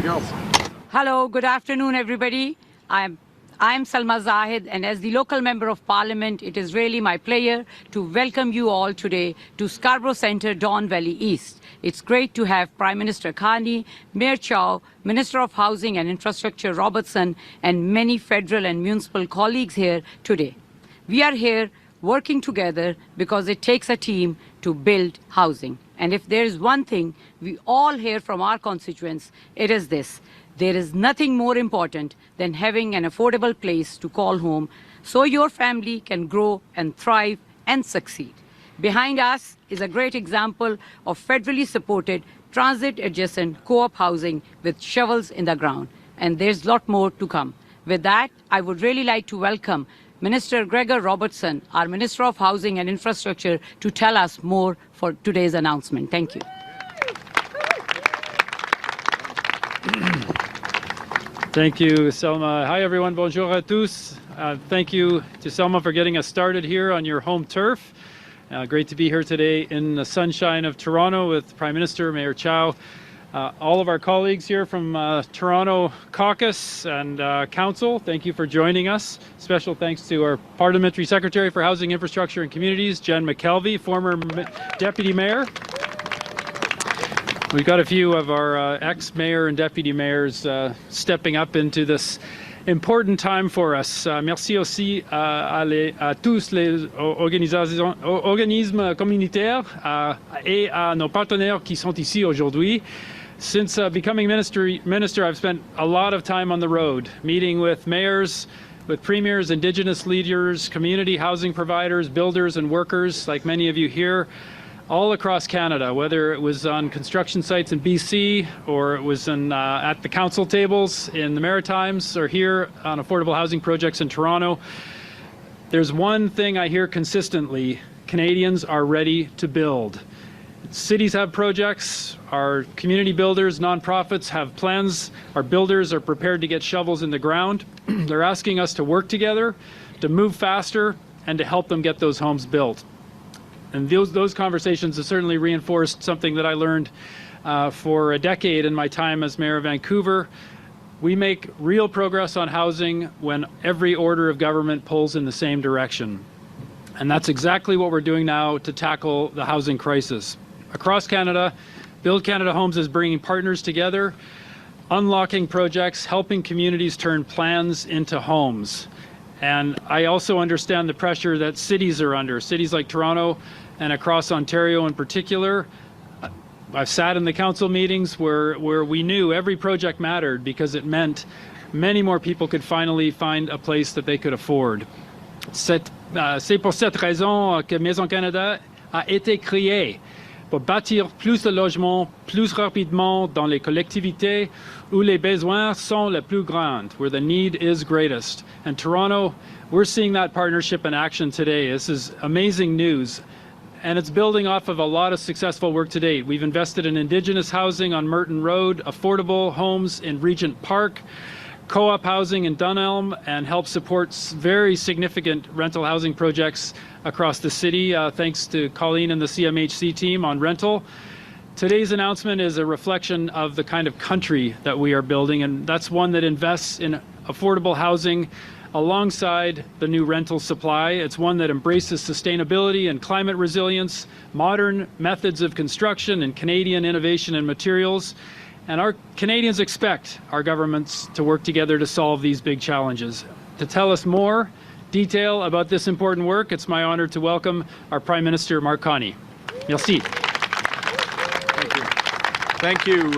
else. Hello, good afternoon, everybody. I'm Salma Zahid, and as the local member of parliament, it is really my pleasure to welcome you all today to Scarborough Centre, Don Valley East. It's great to have Prime Minister Carney, Mayor Chow, Minister of Housing and Infrastructure Robertson, and many federal and municipal colleagues here today. We are here working together because it takes a team to build housing. And if there is one thing we all hear from our constituents, it is this: there is nothing more important than having an affordable place to call home so your family can grow and thrive and succeed. Behind us is a great example of federally supported transit-adjacent co-op housing with shovels in the ground. And there's a lot more to come. With that, I would really like to welcome Minister Gregor Robertson, our Minister of Housing and Infrastructure, to tell us more for today's announcement. Thank you. Thank you, Selma. Hi, everyone. Bonjour à tous. Thank you to Selma for getting us started here on your home turf. Great to be here today in the sunshine of Toronto with Prime Minister, Mayor Chow, all of our colleagues here from Toronto Caucus and Council. Thank you for joining us. Special thanks to our Parliamentary Secretary for Housing, Infrastructure and Communities, Jen McKelvey, former Deputy Mayor. We've got a few of our ex-mayor and deputy mayors stepping up into this important time for us. Merci aussi à tous les organismes communautaires et à nos partenaires qui sont ici aujourd'hui. Since becoming minister, I've spent a lot of time on the road, meeting with mayors, with premiers, Indigenous leaders, community housing providers, builders and workers, like many of you here, all across Canada, whether it was on construction sites in BC or it was at the council tables in the Maritimes or here on affordable housing projects in Toronto. There's one thing I hear consistently: Canadians are ready to build. Cities have projects, our community builders, nonprofits have plans, our builders are prepared to get shovels in the ground. They're asking us to work together, to move faster, and to help them get those homes built. And those conversations have certainly reinforced something that I learned for a decade in my time as Mayor of Vancouver. We make real progress on housing when every order of government pulls in the same direction. And that's exactly what we're doing now to tackle the housing crisis. Across Canada, Build Canada Homes is bringing partners together, unlocking projects, helping communities turn plans into homes. And I also understand the pressure that cities are under, cities like Toronto and across Ontario in particular. I've sat in the council meetings where we knew every project mattered because it meant many more people could finally find a place that they could afford. C'est pour cette raison que Maison Canada a été créée, pour bâtir plus de logements plus rapidement dans les collectivités où les besoins sont les plus grands, where the need is greatest. And Toronto, we're seeing that partnership in action today. This is amazing news. And it's building off of a lot of successful work to date. We've invested in Indigenous housing on Merton Road, affordable homes in Regent Park, co-op housing in Dunelm, and help support very significant rental housing projects across the city, thanks to Colleen and the CMHC team on rental. Today's announcement is a reflection of the kind of country that we are building, and that's one that invests in affordable housing alongside the new rental supply. It's one that embraces sustainability and climate resilience, modern methods of construction, and Canadian innovation and materials. And our Canadians expect our governments to work together to solve these big challenges. To tell us more detail about this important work, it's my honor to welcome our Prime Minister, Mark Carney. Merci. Thank you.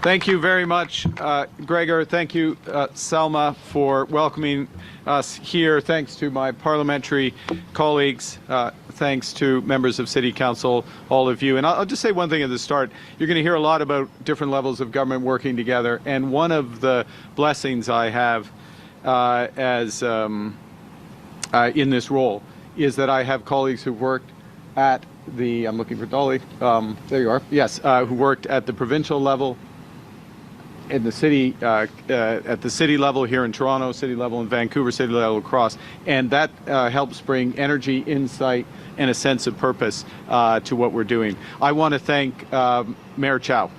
Thank you very much, Gregor. Thank you, Selma, for welcoming us here. Thanks to my parliamentary colleagues. Thanks to members of City Council, all of you. And I'll just say one thing at the start. You're going to hear a lot about different levels of government working together. And one of the blessings I have in this role is that I have colleagues who've worked at the, I'm looking for Dolly, there you are, yes, who worked at the provincial level, in the city, at the city level here in Toronto, city level in Vancouver, city level across, and that helps bring energy, insight, and a sense of purpose to what we're doing. I want to thank Mayor Chow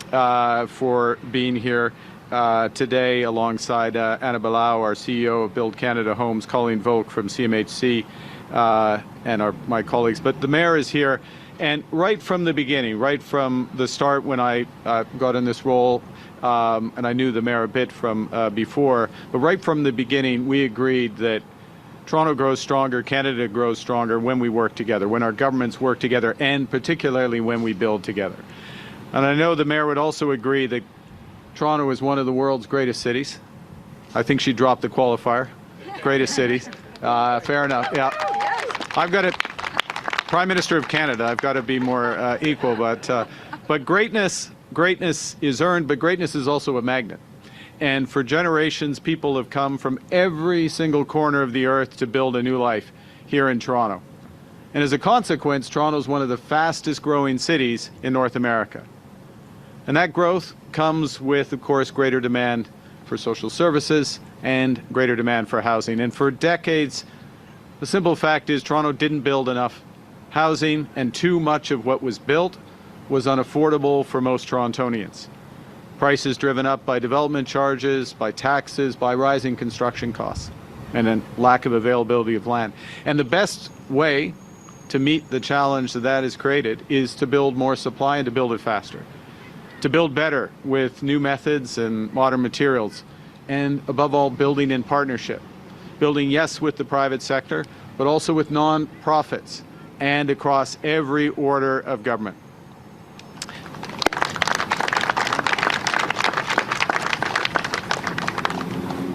for being here today alongside Anna Balau, our CEO of Build Canada Homes, Colleen Volk from CMHC, and my colleagues. But the mayor is here, and right from the beginning, right from the start when I got in this role, and I knew the mayor a bit from before, but right from the beginning, we agreed that Toronto grows stronger, Canada grows stronger when we work together, when our governments work together, and particularly when we build together. And I know the mayor would also agree that Toronto is one of the world's greatest cities. I think she dropped the qualifier. Greatest cities. Fair enough. Yeah. I've got it. Prime Minister of Canada. I've got to be more equal. But greatness is earned, but greatness is also a magnet. And for generations, people have come from every single corner of the earth to build a new life here in Toronto. And as a consequence, Toronto is one of the fastest growing cities in North America. And that growth comes with, of course, greater demand for social services and greater demand for housing. And for decades, the simple fact is Toronto didn't build enough housing, and too much of what was built was unaffordable for most Torontonians. Prices driven up by development charges, by taxes, by rising construction costs, and then lack of availability of land. And the best way to meet the challenge that is created is to build more supply and to build it faster. To build better with new methods and modern materials, and above all, building in partnership. Building, yes, with the private sector, but also with non-profits and across every order of government.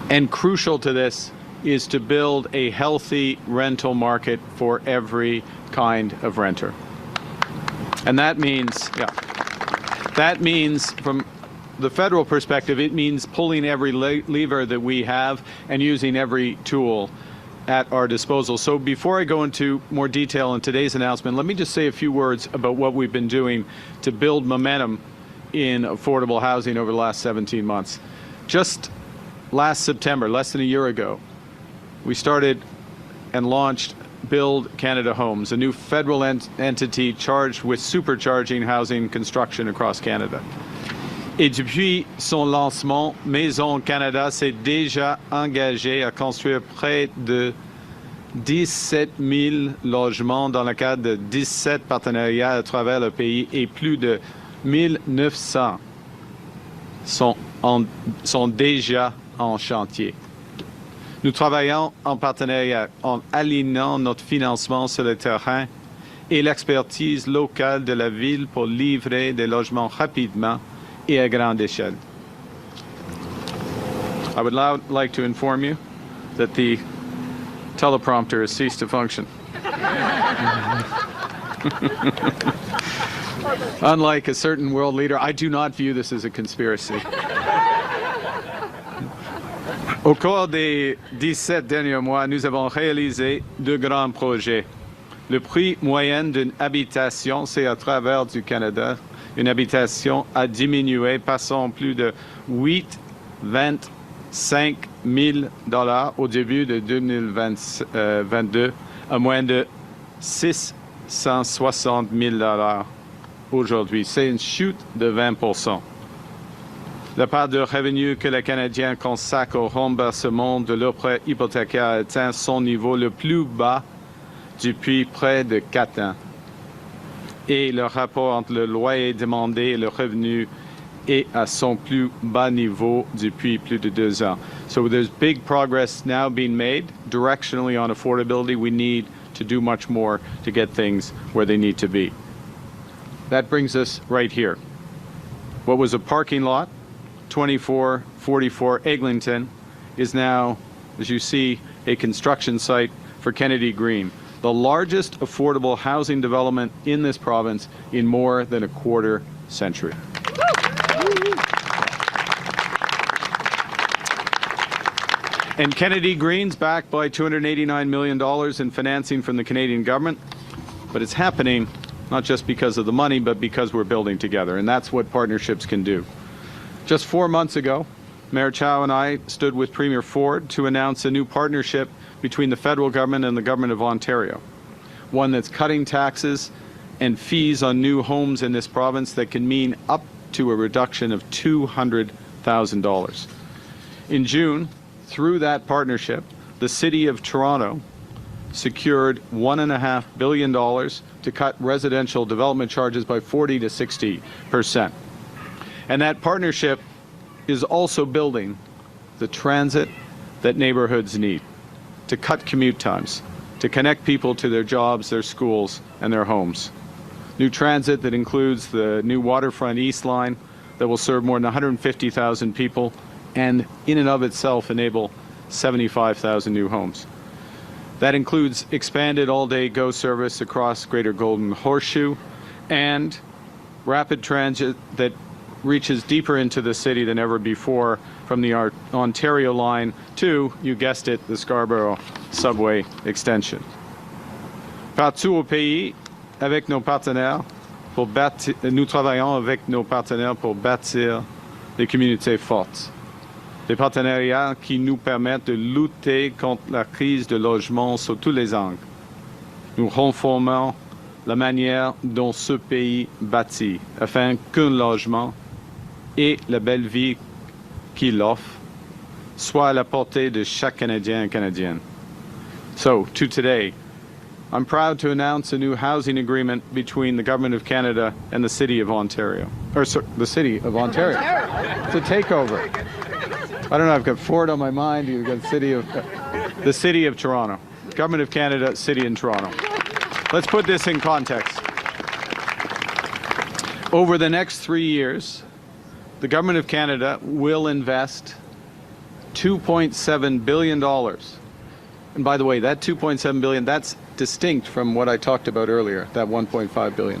And crucial to this is to build a healthy rental market for every kind of renter. And that means, from the federal perspective, it means pulling every lever that we have and using every tool at our disposal. So before I go into more detail in today's announcement, let me just say a few words about what we've been doing to build momentum in affordable housing over the last 17 months. Just last September, less than a year ago, we started and launched Build Canada Homes, a new federal entity charged with supercharging housing construction across Canada. Et depuis son lancement, Maison Canada s'est déjà engagé à construire près de 17 000 logements dans le cadre de 17 partenariats à travers le pays, et plus de 1 900 sont déjà en chantier. Nous travaillons en partenariat en alignant notre financement sur le terrain et l'expertise locale de la ville pour livrer des logements rapidement et à grande échelle. I would now like to inform you that the teleprompter has ceased to function. Unlike a certain world leader, I do not view this as a conspiracy. Au cours des 17 derniers mois, nous avons réalisé deux grands projets. Le prix moyen d'une habitation, c'est à travers du Canada, une habitation a diminué, passant plus de 825 000 $ au début de 2022 à moins de 660 000 $ aujourd'hui. C'est une chute de 20%. La part de revenus que les Canadiens consacrent au remboursement de leurs prêts hypothécaires a atteint son niveau le plus bas depuis près de 4 ans. Et le rapport entre le loyer demandé et le revenu est à son plus bas niveau depuis plus de 2 ans. So there's big progress now being made directionally on affordability. We need to do much more to get things where they need to be. That brings us right here. What was a parking lot, 2444 Eglinton, is now, as you see, a construction site for Kennedy Green, the largest affordable housing development in this province in more than a quarter century. And Kennedy Green's backed by $289 million in financing from the Canadian government, but it's happening not just because of the money, but because we're building together, and that's what partnerships can do. Just 4 months ago, Mayor Chow and I stood with Premier Ford to announce a new partnership between the federal government and the government of Ontario, one that's cutting taxes and fees on new homes in this province that can mean up to a reduction of $200,000. In June, through that partnership, the City of Toronto secured $1.5 billion to cut residential development charges by 40 to 60%. And that partnership is also building the transit that neighborhoods need to cut commute times, to connect people to their jobs, their schools, and their homes. New transit that includes the new Waterfront East Line that will serve more than 150,000 people and in and of itself enable 75,000 new homes. That includes expanded all-day GO service across Greater Golden Horseshoe and rapid transit that reaches deeper into the city than ever before, from the Ontario line to, you guessed it, the Scarborough subway extension. Partout au pays, avec nos partenaires, nous travaillons avec nos partenaires pour bâtir des communautés fortes. Des partenariats qui nous permettent de lutter contre la crise de logement sur tous les angles. Nous renforçons la manière dont ce pays bâtit, afin qu'un logement et la belle vie qu'il offre soit à la portée de chaque Canadien et Canadienne. So, to today, I'm proud to announce a new housing agreement between the Government of Canada and the City of Ontario. Or, sorry, the City of Ontario. It's a takeover. I don't know, I've got Ford on my mind, you've got the City of Toronto. Government of Canada, City in Toronto. Let's put this in context. Over the next 3 years, the Government of Canada will invest $2.7 billion. And by the way, that $2.7 billion, that's distinct from what I talked about earlier, that $1.5 billion.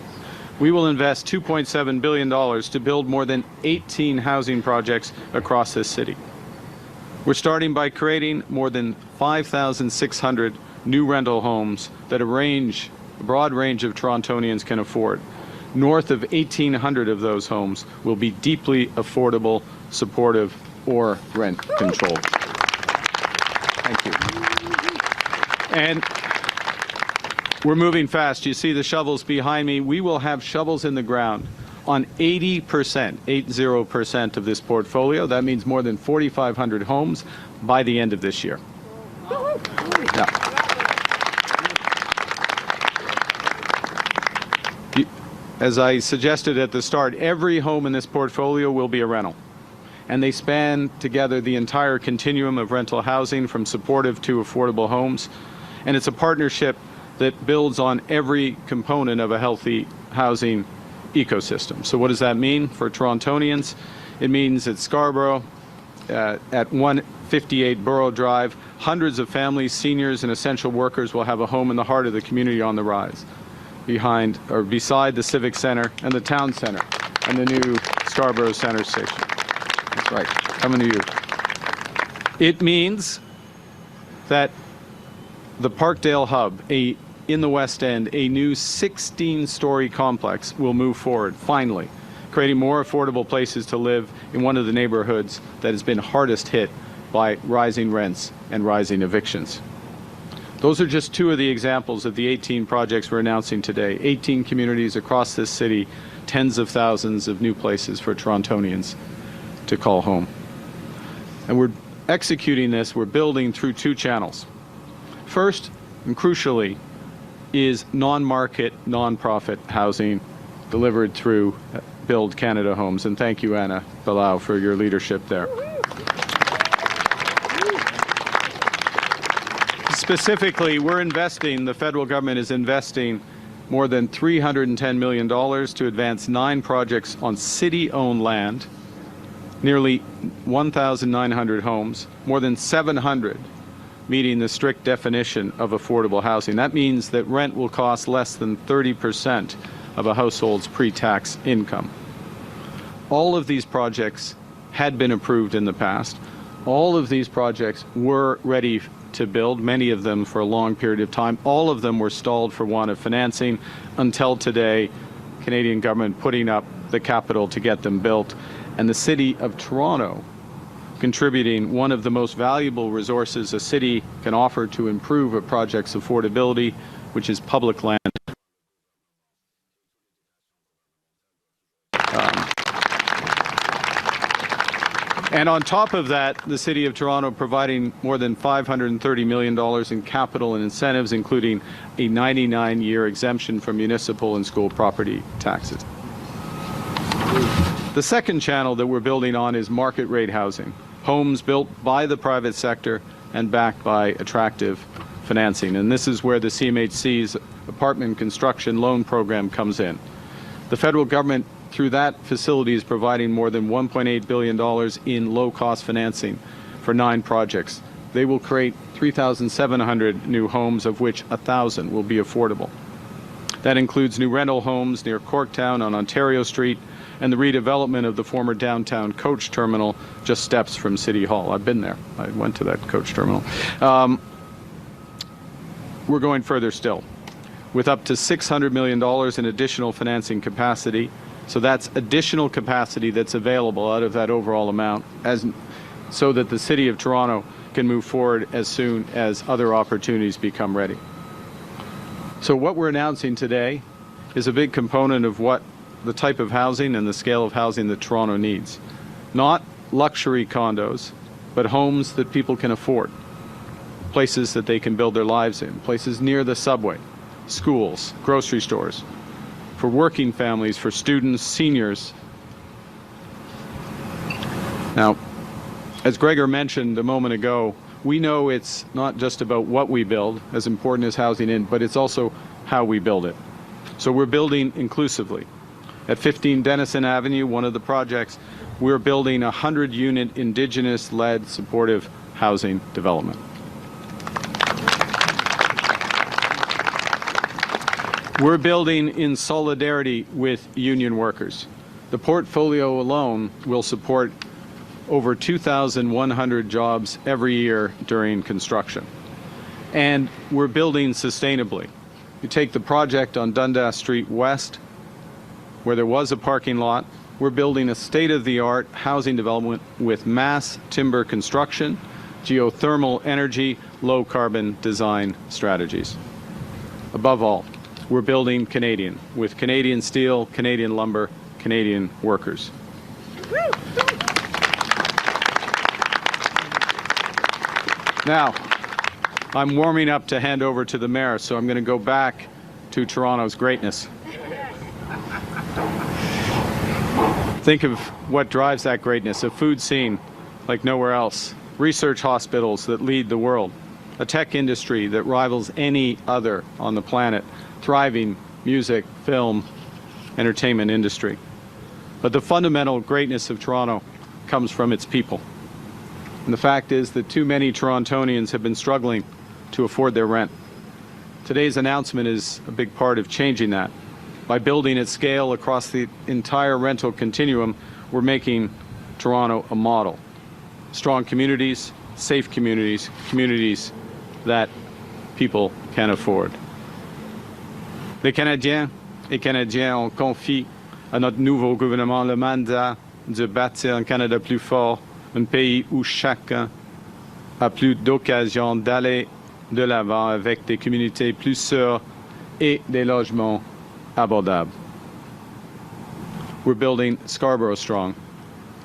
We will invest $2.7 billion to build more than 18 housing projects across this city. We're starting by creating more than 5,600 new rental homes that a broad range of Torontonians can afford. North of 1,800 of those homes will be deeply affordable, supportive, or rent controlled. Thank you. And we're moving fast. You see the shovels behind me. We will have shovels in the ground on 80% of this portfolio. That means more than 4,500 homes by the end of this year. Yeah. As I suggested at the start, every home in this portfolio will be a rental. And they span together the entire continuum of rental housing, from supportive to affordable homes. And it's a partnership that builds on every component of a healthy housing ecosystem. So what does that mean for Torontonians? It means at Scarborough, at 158 Borough Drive, hundreds of families, seniors, and essential workers will have a home in the heart of the community on the rise, beside the Civic Center and the Town Center and the new Scarborough Center Station. That's right, coming to you. It means that the Parkdale Hub, in the West End, a new 16-story complex will move forward, finally, creating more affordable places to live in one of the neighborhoods that has been hardest hit by rising rents and rising evictions. Those are just two of the examples of the 18 projects we're announcing today. 18 communities across this city, tens of thousands of new places for Torontonians to call home. And we're executing this, we're building through two channels. First, and crucially, is non-market, non-profit housing delivered through Build Canada Homes. And thank you, Anna Bilal, for your leadership there. Specifically, the federal government is investing more than $310 million to advance 9 projects on city-owned land, nearly 1,900 homes, more than 700 meeting the strict definition of affordable housing. That means that rent will cost less than 30% of a household's pre-tax income. All of these projects had been approved in the past. All of these projects were ready to build, many of them for a long period of time. All of them were stalled for want of financing until today, Canadian government putting up the capital to get them built, and the City of Toronto contributing one of the most valuable resources a city can offer to improve a project's affordability, which is public land. And on top of that, the City of Toronto providing more than $530 million in capital and incentives, including a 99-year exemption from municipal and school property taxes. The second channel that we're building on is market rate housing, homes built by the private sector and backed by attractive financing. And this is where the CMHC's apartment construction loan program comes in. The federal government, through that facility, is providing more than $1.8 billion in low-cost financing for 9 projects. They will create 3,700 new homes, of which 1,000 will be affordable. That includes new rental homes near Corktown on Ontario Street and the redevelopment of the former downtown coach terminal just steps from City Hall. I've been there. I went to that coach terminal. We're going further still, with up to $600 million in additional financing capacity. So that's additional capacity that's available out of that overall amount, so that the City of Toronto can move forward as soon as other opportunities become ready. So what we're announcing today is a big component of what the type of housing and the scale of housing that Toronto needs. Not luxury condos, but homes that people can afford, places that they can build their lives in, places near the subway, schools, grocery stores, for working families, for students, seniors. Now, as Gregor mentioned a moment ago, we know it's not just about what we build, as important as housing in, but it's also how we build it. So we're building inclusively. At 15 Denison Avenue, one of the projects, we're building a 100-unit Indigenous-led supportive housing development. We're building in solidarity with union workers. The portfolio alone will support over 2,100 jobs every year during construction. And we're building sustainably. You take the project on Dundas Street West, where there was a parking lot, we're building a state-of-the-art housing development with mass timber construction, geothermal energy, low-carbon design strategies. Above all, we're building Canadian, with Canadian steel, Canadian lumber, Canadian workers. Now, I'm warming up to hand over to the mayor, so I'm going to go back to Toronto's greatness. Think of what drives that greatness: a food scene like nowhere else, research hospitals that lead the world, a tech industry that rivals any other on the planet, thriving music, film, entertainment industry. But the fundamental greatness of Toronto comes from its people. And the fact is that too many Torontonians have been struggling to afford their rent. Today's announcement is a big part of changing that. By building at scale across the entire rental continuum, we're making Toronto a model. Strong communities, safe communities, communities that people can afford. Les Canadiens et Canadiennes ont confié à notre nouveau gouvernement le mandat de bâtir un Canada plus fort, un pays où chacun a plus d'occasions d'aller de l'avant avec des communautés plus sûres et des logements abordables. We're building Scarborough strong,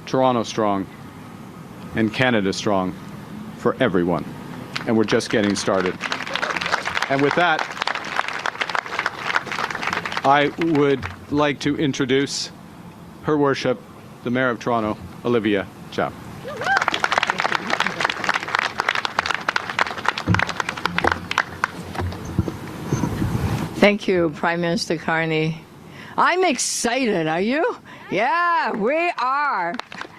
Toronto strong, and Canada strong for everyone. And we're just getting started. And with that, I would like to introduce Her Worship, the Mayor of Toronto, Olivia Chow. Thank you, Prime Minister Carney. I'm excited, are you? Yeah, we are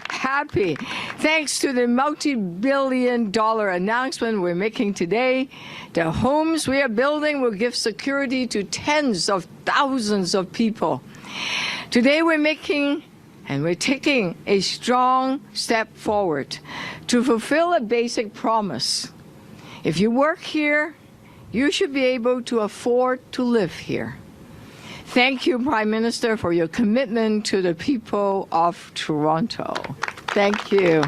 happy. Thanks to the multi-billion-dollar announcement we're making today, the homes we are building will give security to tens of thousands of people. Today we're taking a strong step forward to fulfill a basic promise. If you work here, you should be able to afford to live here. Thank you, Prime Minister, for your commitment to the people of Toronto. Thank you.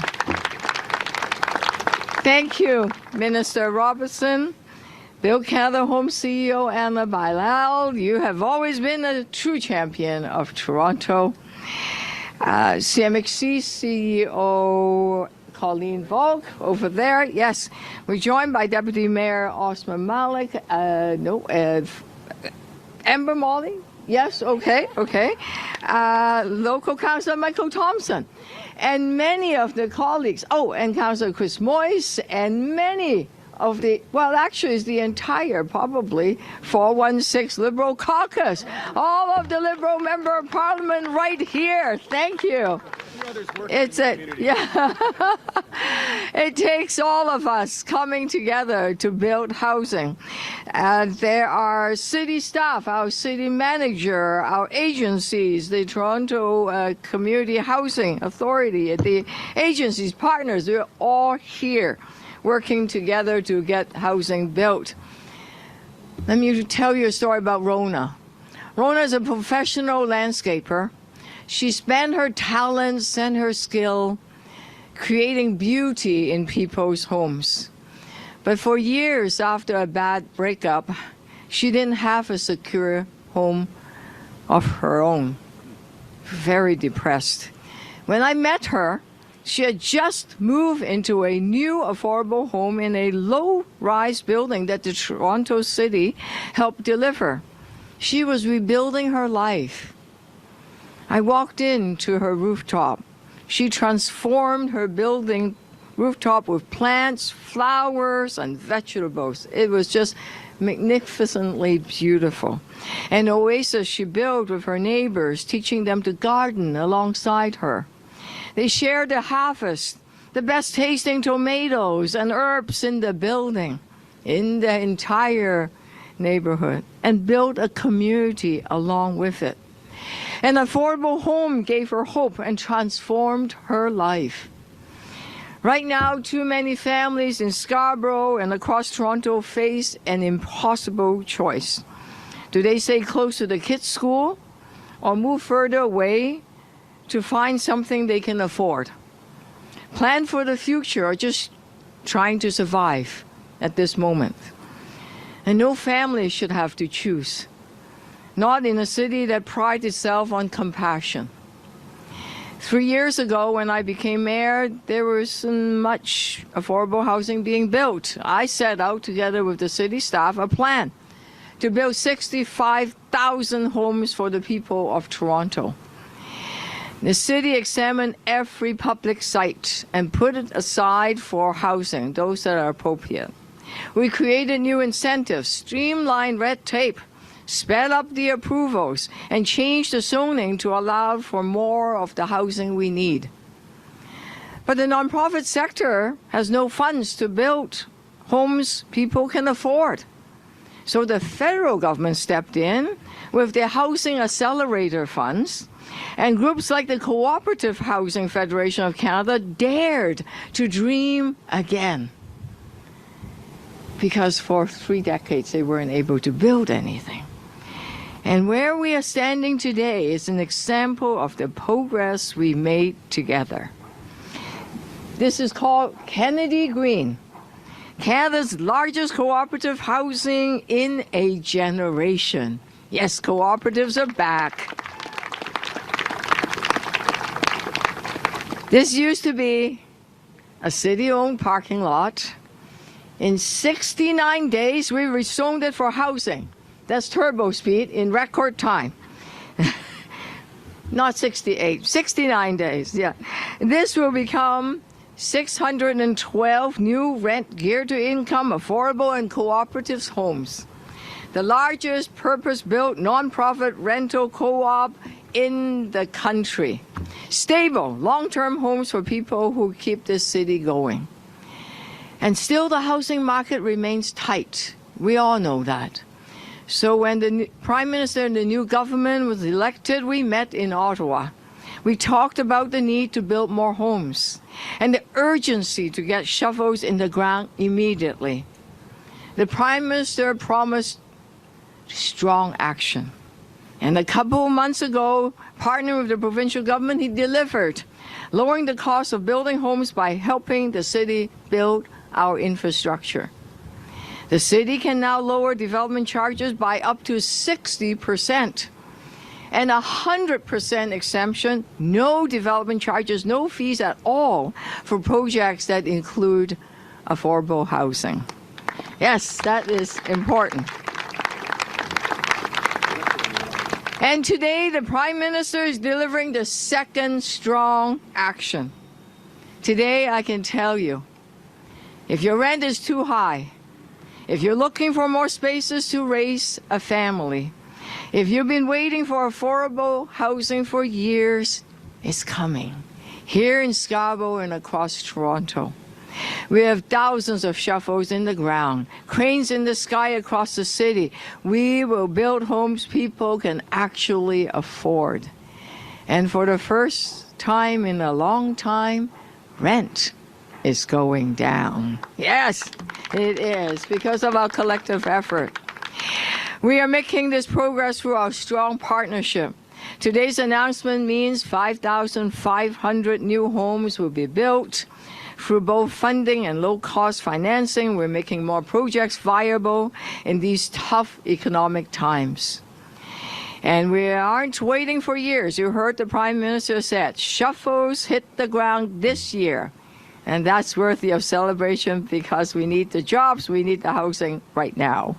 Thank you, Minister Robertson, Build Canada Home CEO Anna Bilal. You have always been a true champion of Toronto. CMXC CEO Colleen Volk over there. Yes, we're joined by Deputy Mayor Osman Malik. Amber Molly. Yes, okay. Local Councillor Michael Thompson. And many of the colleagues. Oh, and Councillor Chris Moyes and many of the, well, actually, it's the entire, probably, 416 Liberal caucus. All of the Liberal Member of Parliament right here. Thank you. It's it takes all of us coming together to build housing. And there are city staff, our city manager, our agencies, the Toronto Community Housing Authority, the agencies, partners, they're all here working together to get housing built. Let me tell you a story about Rona. Rona is a professional landscaper. She spent her talents and her skill creating beauty in people's homes. But for years after a bad breakup, she didn't have a secure home of her own. Very depressed. When I met her, she had just moved into a new affordable home in a low-rise building that the Toronto City helped deliver. She was rebuilding her life. I walked into her rooftop. She transformed her building rooftop with plants, flowers, and vegetables. It was just magnificently beautiful. An oasis she built with her neighbors, teaching them to garden alongside her. They shared the harvest, the best tasting tomatoes and herbs in the building, in the entire neighborhood, and built a community along with it. An affordable home gave her hope and transformed her life. Right now, too many families in Scarborough and across Toronto face an impossible choice. Do they stay close to the kids' school or move further away to find something they can afford? Plan for the future or just trying to survive at this moment. And no family should have to choose. Not in a city that prides itself on compassion. 3 years ago, when I became mayor, there wasn't much affordable housing being built. I set out, together with the city staff, a plan to build 65,000 homes for the people of Toronto. The city examined every public site and put it aside for housing, those that are appropriate. We created new incentives, streamlined red tape, sped up the approvals, and changed the zoning to allow for more of the housing we need. But the nonprofit sector has no funds to build homes people can afford. So the federal government stepped in with the Housing Accelerator funds, and groups like the Cooperative Housing Federation of Canada dared to dream again. Because for 3 decades they weren't able to build anything. And where we are standing today is an example of the progress we made together. This is called Kennedy Green, Canada's largest cooperative housing in a generation. Yes, cooperatives are back. This used to be a city-owned parking lot. In 69 days, we rezoned it for housing. That's turbo speed in record time. Not 68, 69 days, yeah. This will become 612 new rent-geared-to-income, affordable and cooperative homes. The largest purpose-built nonprofit rental co-op in the country. Stable, long-term homes for people who keep this city going. And still the housing market remains tight. We all know that. So when the Prime Minister and the new government was elected, we met in Ottawa. We talked about the need to build more homes and the urgency to get shovels in the ground immediately. The Prime Minister promised strong action. And a couple of months ago, partnering with the provincial government, he delivered, lowering the cost of building homes by helping the city build our infrastructure. The city can now lower development charges by up to 60%. and 100% exemption, no development charges, no fees at all for projects that include affordable housing. Yes, that is important. And today, the Prime Minister is delivering the second strong action. Today, I can tell you, if your rent is too high, if you're looking for more spaces to raise a family, if you've been waiting for affordable housing for years, it's coming. Here in Scarborough and across Toronto. We have thousands of shovels in the ground, cranes in the sky across the city. We will build homes people can actually afford. And for the first time in a long time, rent is going down. Yes, it is, because of our collective effort. We are making this progress through our strong partnership. Today's announcement means 5,500 new homes will be built. Through both funding and low-cost financing, we're making more projects viable in these tough economic times. And we aren't waiting for years. You heard the Prime Minister said, shovels hit the ground this year. And that's worthy of celebration because we need the jobs, we need the housing right now.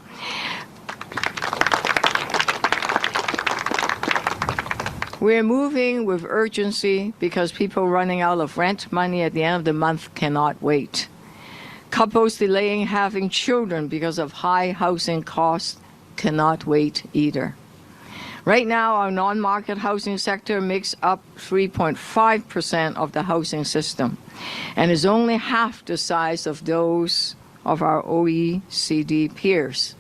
We're moving with urgency because people running out of rent money at the end of the month cannot wait. Couples delaying having children because of high housing costs cannot wait either. Right now, our non-market housing sector makes up 3.5% of the housing system and is only half the size of those of our OECD peers.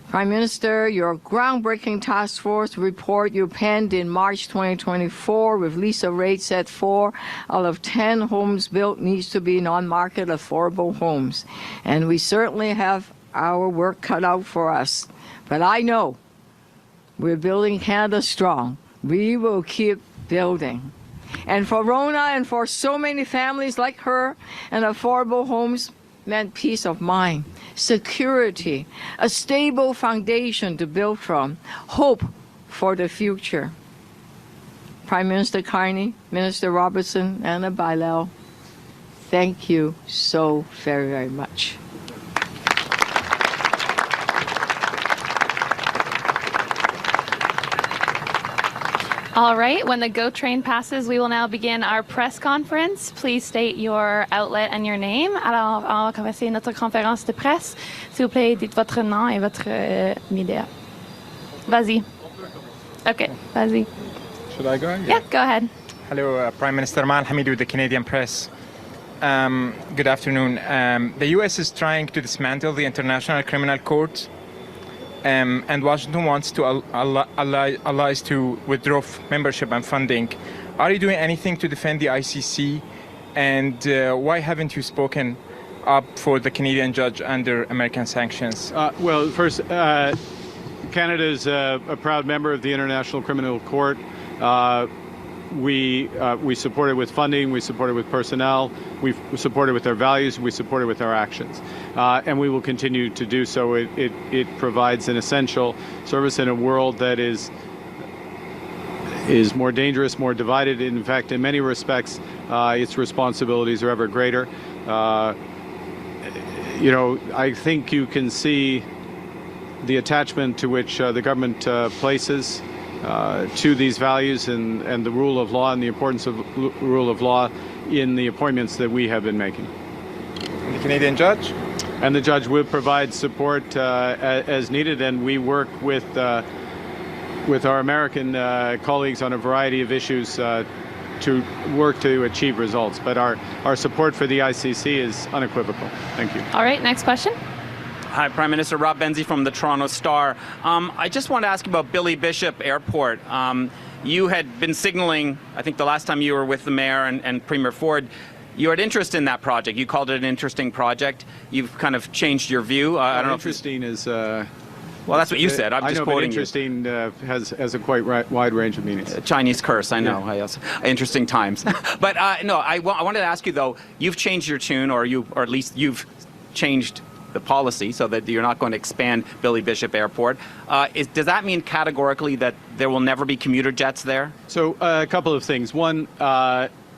Prime Minister, your groundbreaking task force report you penned in March 2024 with Lisa Raitt said 4 out of 10 homes built needs to be non-market affordable homes. And we certainly have our work cut out for us. But I know we're building Canada strong. We will keep building. And for Rona and for so many families like her, and affordable homes meant peace of mind, security, a stable foundation to build from, hope for the future. Prime Minister Carney, Minister Robertson, Anna Bailão, thank you so very, very much. All right, when the GO train passes, we will now begin our press conference. Please state your outlet and your name. Alors, on va commencer notre conférence de presse. S'il vous plaît, dites votre nom et votre média. Vas-y. Okay, vas-y. Should I go? Yeah, go ahead. Hello, Prime Minister Mal Hamid with the Canadian Press. Good afternoon. The U.S. is trying to dismantle the International Criminal Court, and Washington wants to allies to withdraw membership and funding. Are you doing anything to defend the ICC? And why haven't you spoken up for the Canadian judge under American sanctions? Well, first, Canada is a proud member of the International Criminal Court. We support it with funding, we support it with personnel, we support it with our values, we support it with our actions. And we will continue to do so. It provides an essential service in a world that is more dangerous, more divided. In fact, in many respects, its responsibilities are ever greater. You know, I think you can see the attachment to which the government places to these values and the rule of law and the importance of rule of law in the appointments that we have been making. And the Canadian judge? And the judge will provide support as needed, and we work with our American colleagues on a variety of issues to work to achieve results. But our support for the ICC is unequivocal. Thank you. All right, next question. Hi, Prime Minister. Rob Benzie from the Toronto Star. I just want to ask about Billy Bishop Airport. You had been signaling, I think the last time you were with the Mayor and Premier Ford, you had interest in that project. You called it an interesting project. You've kind of changed your view. I don't know. Interesting is... well, that's what you said. I'm just quoting you. Interesting has a quite wide range of meanings. Chinese curse, I know. Yeah. Interesting times. But no, I wanted to ask you though. You've changed your tune, or at least you've changed the policy, so that you're not going to expand Billy Bishop Airport. Does that mean categorically that there will never be commuter jets there? So a couple of things. One,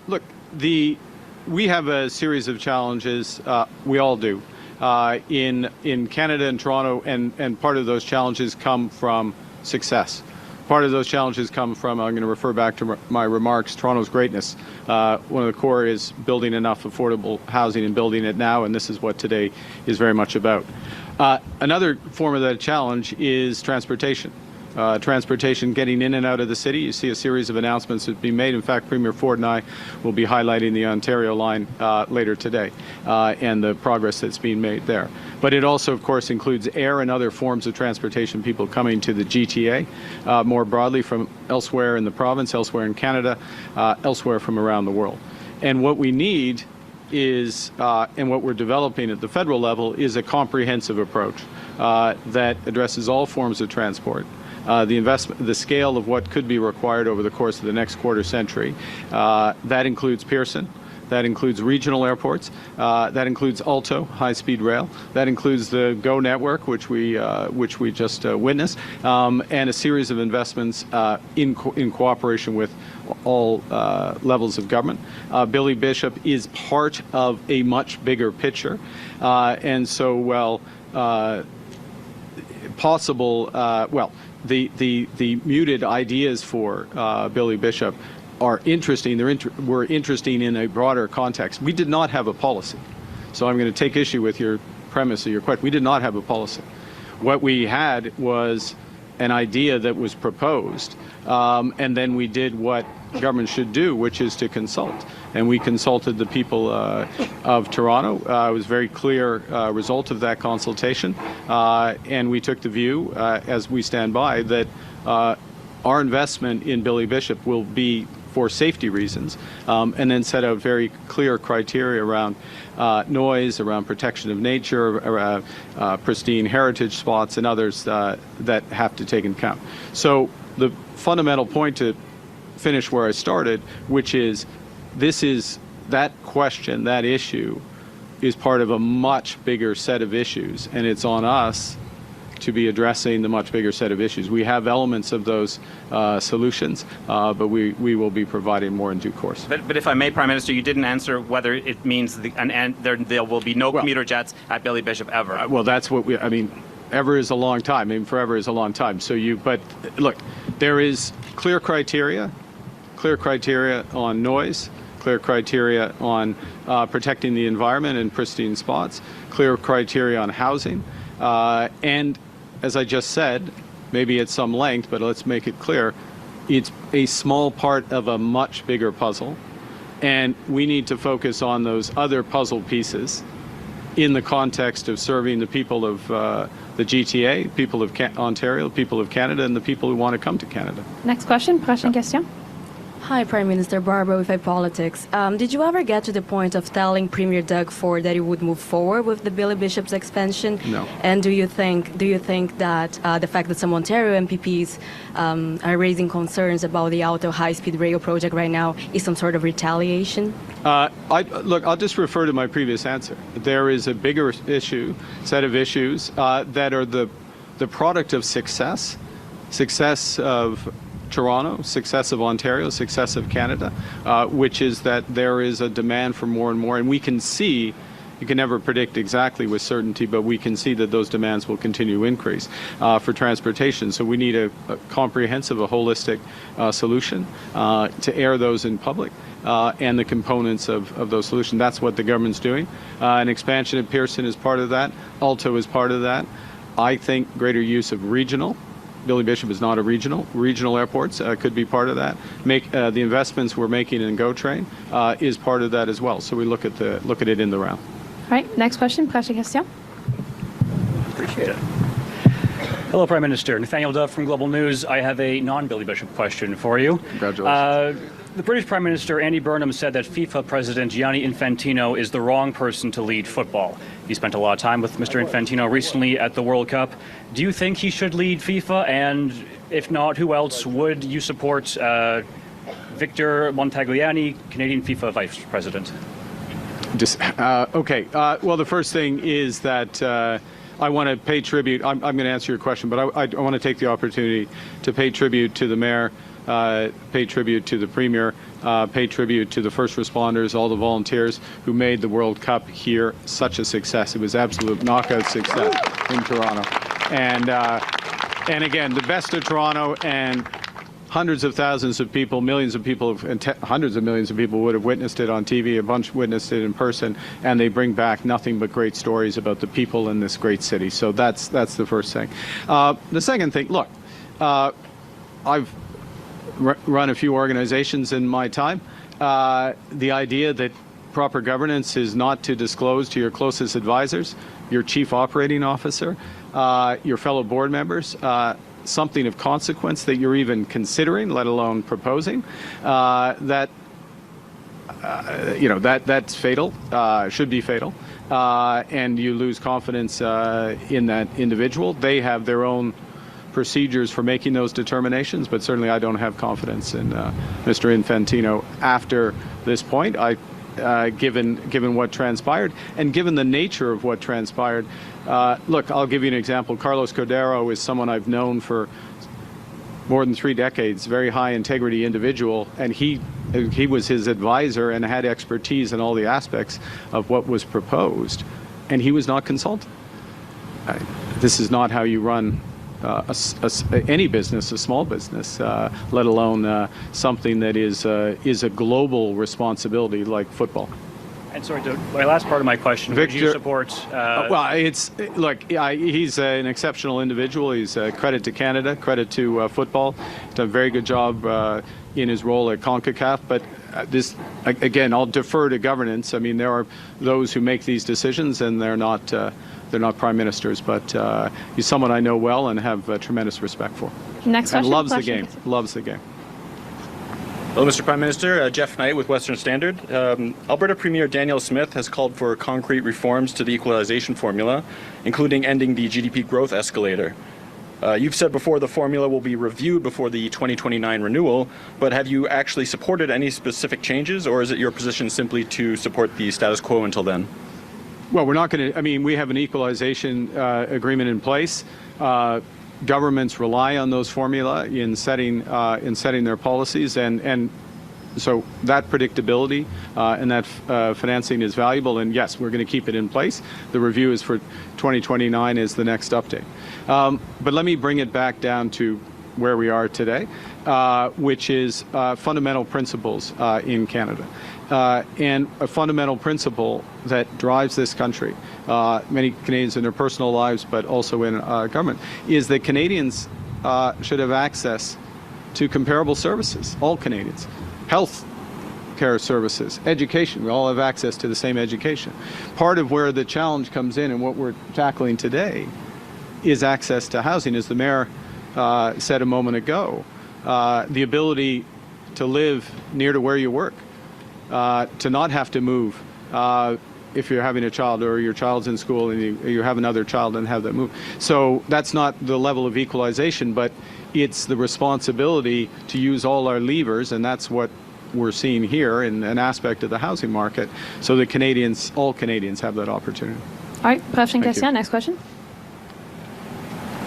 look, we have a series of challenges. We all do in Canada and Toronto, and part of those challenges come from success. Part of those challenges come from, I'm going to refer back to my remarks, Toronto's greatness. One of the core is building enough affordable housing and building it now, and this is what today is very much about. Another form of that challenge is transportation. Transportation getting in and out of the city. You see a series of announcements that have been made. In fact, Premier Ford and I will be highlighting the Ontario line later today and the progress that's being made there. But it also, of course, includes air and other forms of transportation, people coming to the GTA more broadly from elsewhere in the province, elsewhere in Canada, elsewhere from around the world. And what we need is, and what we're developing at the federal level, is a comprehensive approach that addresses all forms of transport. The scale of what could be required over the course of the next quarter century. That includes Pearson. That includes regional airports. That includes Alto, high-speed rail. That includes the GO network, which we just witnessed, and a series of investments in cooperation with all levels of government. Billy Bishop is part of a much bigger picture, and so while possible, the muted ideas for Billy Bishop are interesting. We're interesting in a broader context. We did not have a policy. So I'm going to take issue with your premise of your question. We did not have a policy. What we had was an idea that was proposed, and then we did what government should do, which is to consult. And we consulted the people of Toronto. It was a very clear result of that consultation. And we took the view, as we stand by, that our investment in Billy Bishop will be for safety reasons, and then set out very clear criteria around noise, around protection of nature, around pristine heritage spots, and others that have to take into account. So the fundamental point, to finish where I started, which is that question, that issue, is part of a much bigger set of issues, and it's on us to be addressing the much bigger set of issues. We have elements of those solutions, but we will be providing more in due course. But if I may, Prime Minister, you didn't answer whether it means there will be no commuter jets at Billy Bishop ever. Well, that's what ever is a long time. Forever is a long time. But look, there is clear criteria on noise, clear criteria on protecting the environment and pristine spots, clear criteria on housing, and as I just said, maybe at some length, but let's make it clear, it's a small part of a much bigger puzzle, and we need to focus on those other puzzle pieces in the context of serving the people of the GTA, people of Ontario, people of Canada, and the people who want to come to Canada. Next question. Prochaine question. Hi, Prime Minister. Barbara with iPolitics. Did you ever get to the point of telling Premier Doug Ford that he would move forward with the Billy Bishop's expansion? No. And do you think that the fact that some Ontario MPPs are raising concerns about the Alto high-speed rail project right now is some sort of retaliation? Look, I'll just refer to my previous answer. There is a bigger set of issues that are the product of success of Toronto, success of Ontario, success of Canada, which is that there is a demand for more and more, and we can see, you can never predict exactly with certainty, but we can see that those demands will continue to increase for transportation. So we need a comprehensive, a holistic solution to air those in public and the components of those solutions. That's what the government's doing. An expansion at Pearson is part of that. Alto is part of that. I think greater use of regional. Billy Bishop is not a regional airports could be part of that. The investments we're making in GO Train is part of that as well. So we look at it in the round. All right, next question. Prochaine question. Appreciate it. Hello, Prime Minister. Nathaniel Dove from Global News. I have a non-Billy Bishop question for you. Congratulations. The British Prime Minister, Andy Burnham, said that FIFA President Gianni Infantino is the wrong person to lead football. He spent a lot of time with Mr. Infantino recently at the World Cup. Do you think he should lead FIFA? And if not, who else would you support? Victor Montagliani, Canadian FIFA Vice President. Okay. Well, the first thing is that I want to pay tribute. I'm going to answer your question, but I want to take the opportunity to pay tribute to the mayor, pay tribute to the premier, pay tribute to the first responders, all the volunteers who made the World Cup here such a success. It was absolute knockout success in Toronto. And again, the best of Toronto, and hundreds of thousands of people, millions of people, and hundreds of millions of people would have witnessed it on TV, a bunch witnessed it in person, and they bring back nothing but great stories about the people in this great city. So that's the first thing. The second thing, look, I've run a few organizations in my time. The idea that proper governance is not to disclose to your closest advisors, your chief operating officer, your fellow board members, something of consequence that you're even considering, let alone proposing, that's fatal, should be fatal, and you lose confidence in that individual. They have their own procedures for making those determinations, but certainly I don't have confidence in Mr. Infantino after this point. Given what transpired and given the nature of what transpired. Look, I'll give you an example. Carlos Cordero is someone I've known for more than 3 decades, very high integrity individual, and he was his advisor and had expertise in all the aspects of what was proposed, and he was not consulted. This is not how you run any business, a small business, let alone something that is a global responsibility like football. And sorry, my last part of my question, Victor, would you support... he's an exceptional individual. He's credit to Canada, credit to football. He's done a very good job in his role at CONCACAF, but this, again, I'll defer to governance. I mean, there are those who make these decisions, and they're not prime ministers, but he's someone I know well and have tremendous respect for. Next question. And loves the game. Loves the game. Hello, Mr. Prime Minister. Jeff Knight with Western Standard. Alberta Premier Danielle Smith has called for concrete reforms to the equalization formula, including ending the GDP growth escalator. You've said before the formula will be reviewed before the 2029 renewal, but have you actually supported any specific changes, or is it your position simply to support the status quo until then? Well, we're not going to, I mean, we have an equalization agreement in place. Governments rely on those formula in setting their policies, and so that predictability and that financing is valuable, and yes, we're going to keep it in place. The review is for 2029 is the next update. But let me bring it back down to where we are today, which is fundamental principles in Canada. And a fundamental principle that drives this country, many Canadians in their personal lives, but also in government, is that Canadians should have access to comparable services, all Canadians. Health care services, education, we all have access to the same education. Part of where the challenge comes in and what we're tackling today is access to housing, as the mayor said a moment ago, the ability to live near to where you work. To not have to move if you're having a child or your child's in school and you have another child and have that move. So that's not the level of equalization, but it's the responsibility to use all our levers, and that's what we're seeing here in an aspect of the housing market, so that Canadians, all Canadians, have that opportunity. All right, prochaine question. Next question.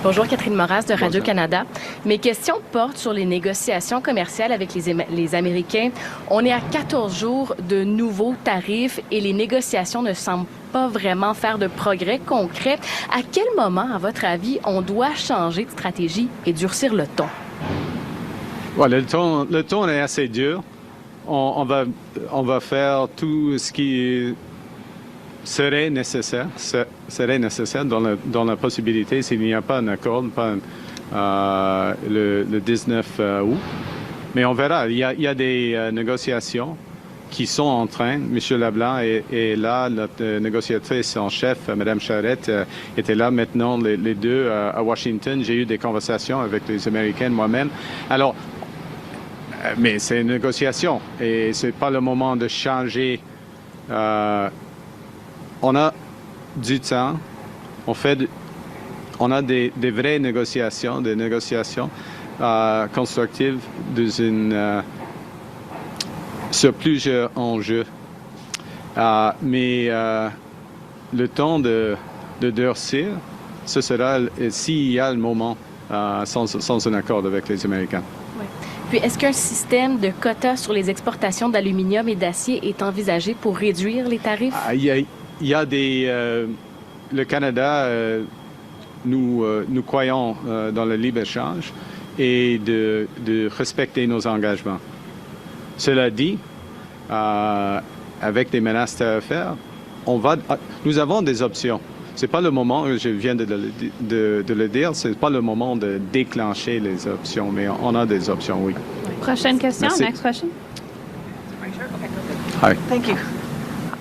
Bonjour, Catherine Moras de Radio-Canada. Mes questions portent sur les négociations commerciales avec les Américains. On est à 14 jours de nouveaux tarifs et les négociations ne semblent pas vraiment faire de progrès concrets. À quel moment, à votre avis, on doit changer de stratégie et durcir le ton? Ouais, le ton est assez dur. On va faire tout ce qui serait nécessaire dans la possibilité, s'il n'y a pas un accord, le 19 août. Mais on verra. Il y a des négociations qui sont en train. M. Leblanc est là, notre négociatrice en chef, Mme Charette, était là maintenant, les deux à Washington. J'ai eu des conversations avec les Américains moi-même. Alors, mais c'est une négociation et ce n'est pas le moment de changer. On a du temps, on a des vraies négociations, des négociations constructives sur plusieurs enjeux. Mais le temps de durcir, ce sera s'il y a le moment sans un accord avec les Américains. Oui. Puis, est-ce qu'un système de quotas sur les exportations d'aluminium et d'acier est envisagé pour réduire les tarifs? Il y a des... le Canada, nous croyons dans le libre-échange et de respecter nos engagements. Cela dit, avec des menaces tarifaires, nous avons des options. C'est pas le moment, je viens de le dire, c'est pas le moment de déclencher les options, mais on a des options, oui. Prochaine question. Merci. Next question. Hi. Thank you.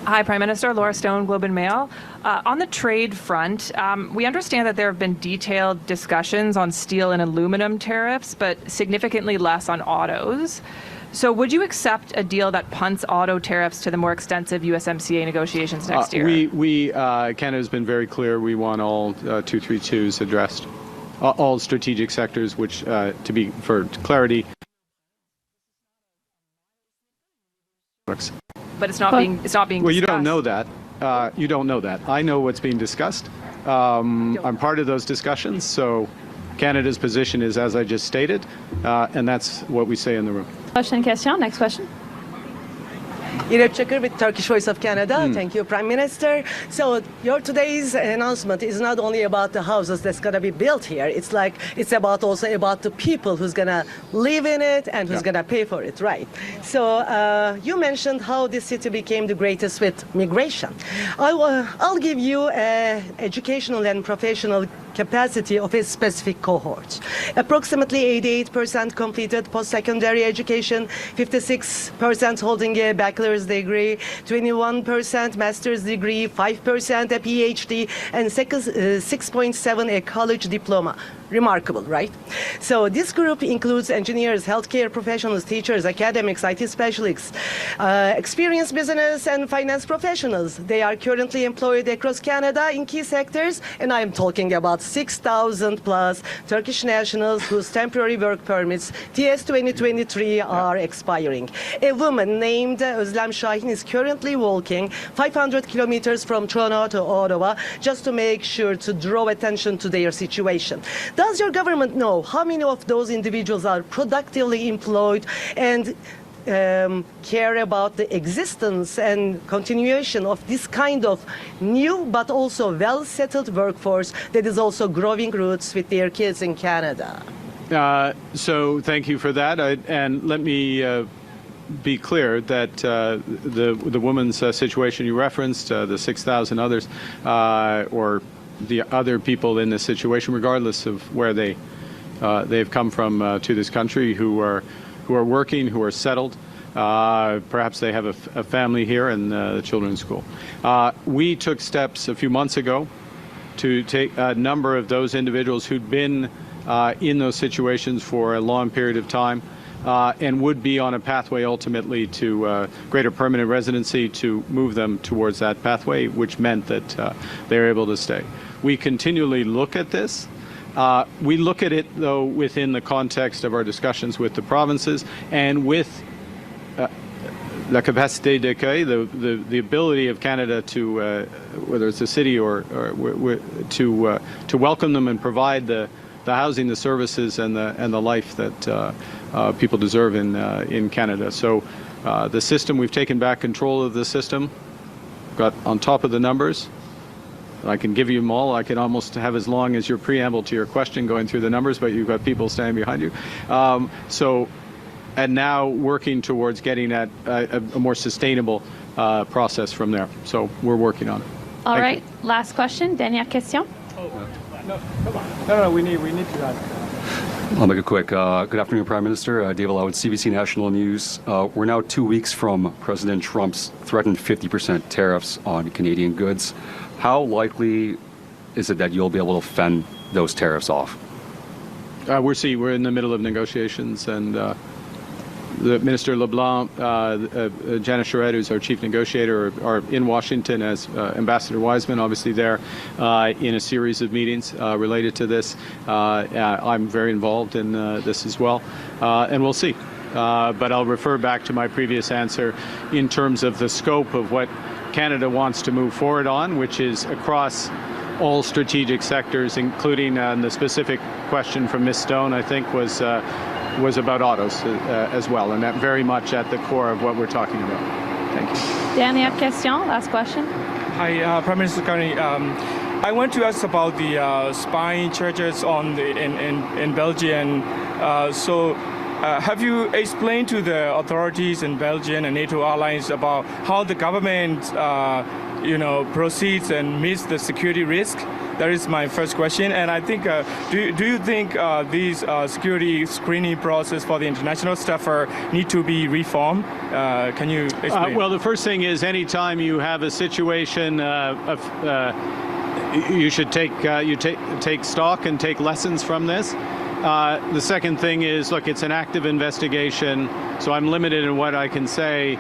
Hi, Prime Minister. Laura Stone, Globe and Mail. On the trade front, we understand that there have been detailed discussions on steel and aluminum tariffs, but significantly less on autos. So would you accept a deal that punts auto tariffs to the more extensive USMCA negotiations next year? Canada's been very clear. We want all 232s addressed, all strategic sectors, which, for clarity, But it's not being discussed. Well, you don't know that. You don't know that. I know what's being discussed. I'm part of those discussions, so Canada's position is as I just stated, and that's what we say in the room. Prochaine question. Next question. Irep Çakır with Turkish Voice of Canada. Thank you, Prime Minister. So your today's announcement is not only about the houses that's going to be built here. It's also about the people who's going to live in it and who's going to pay for it, right? So you mentioned how this city became the greatest with migration. I'll give you educational and professional capacity of a specific cohort. Approximately 88% completed post-secondary education, 56% holding a bachelor's degree, 21% master's degree, 5% a PhD, and 6.7% a college diploma. Remarkable, right? So this group includes engineers, healthcare professionals, teachers, academics, IT specialists, experienced business and finance professionals. They are currently employed across Canada in key sectors, and I am talking about 6,000 plus Turkish nationals whose temporary work permits TS 2023 are expiring. A woman named Özlem Şahin is currently walking 500 kilometers from Toronto to Ottawa just to make sure to draw attention to their situation. Does your government know how many of those individuals are productively employed and care about the existence and continuation of this kind of new but also well-settled workforce that is also growing roots with their kids in Canada? So thank you for that. And let me be clear that the woman's situation you referenced, the 6,000 others, or the other people in this situation, regardless of where they've come from to this country, who are working, who are settled. Perhaps they have a family here and the children in school. We took steps a few months ago to take a number of those individuals who'd been in those situations for a long period of time and would be on a pathway ultimately to greater permanent residency, to move them towards that pathway, which meant that they're able to stay. We continually look at this. We look at it, though, within the context of our discussions with the provinces and with la capacité d'accueil, the ability of Canada to, whether it's a city or to welcome them and provide the housing, the services, and the life that people deserve in Canada. So the system, we've taken back control of the system, got on top of the numbers. I can give you them all. I can almost have as long as your preamble to your question going through the numbers, but you've got people standing behind you. And now working towards getting at a more sustainable process from there. So we're working on it. All right. Last question. Dernière question. No, we need to ask. I'll make it quick. Good afternoon, Prime Minister. David Lau with CBC National News. We're now 2 weeks from President Trump's threatened 50% tariffs on Canadian goods. How likely is it that you'll be able to fend those tariffs off? We're in the middle of negotiations, and the Minister LeBlanc, Janice Charette, who's our chief negotiator, are in Washington, as Ambassador Wiseman, obviously there, in a series of meetings related to this. I'm very involved in this as well, and we'll see. but I'll refer back to my previous answer in terms of the scope of what Canada wants to move forward on, which is across all strategic sectors, including the specific question from Ms. Stone, I think, was about autos as well, and that very much at the core of what we're talking about. Thank you. Dernière question, last question. Hi, Prime Minister Carney. I want to ask about the spying charges in Belgium. Have you explained to the authorities in Belgium and NATO allies about how the government, proceeds and meets the security risk? That is my first question. And I think, do you think these security screening process for the international staffer need to be reformed? Can you explain? Well, the first thing is, anytime you have a situation you should take stock and take lessons from this. The second thing is, look, it's an active investigation, so I'm limited in what I can say.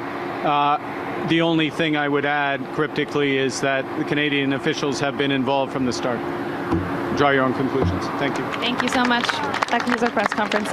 The only thing I would add cryptically is that the Canadian officials have been involved from the start. Draw your own conclusions. Thank you. Thank you so much. That concludes our press conference.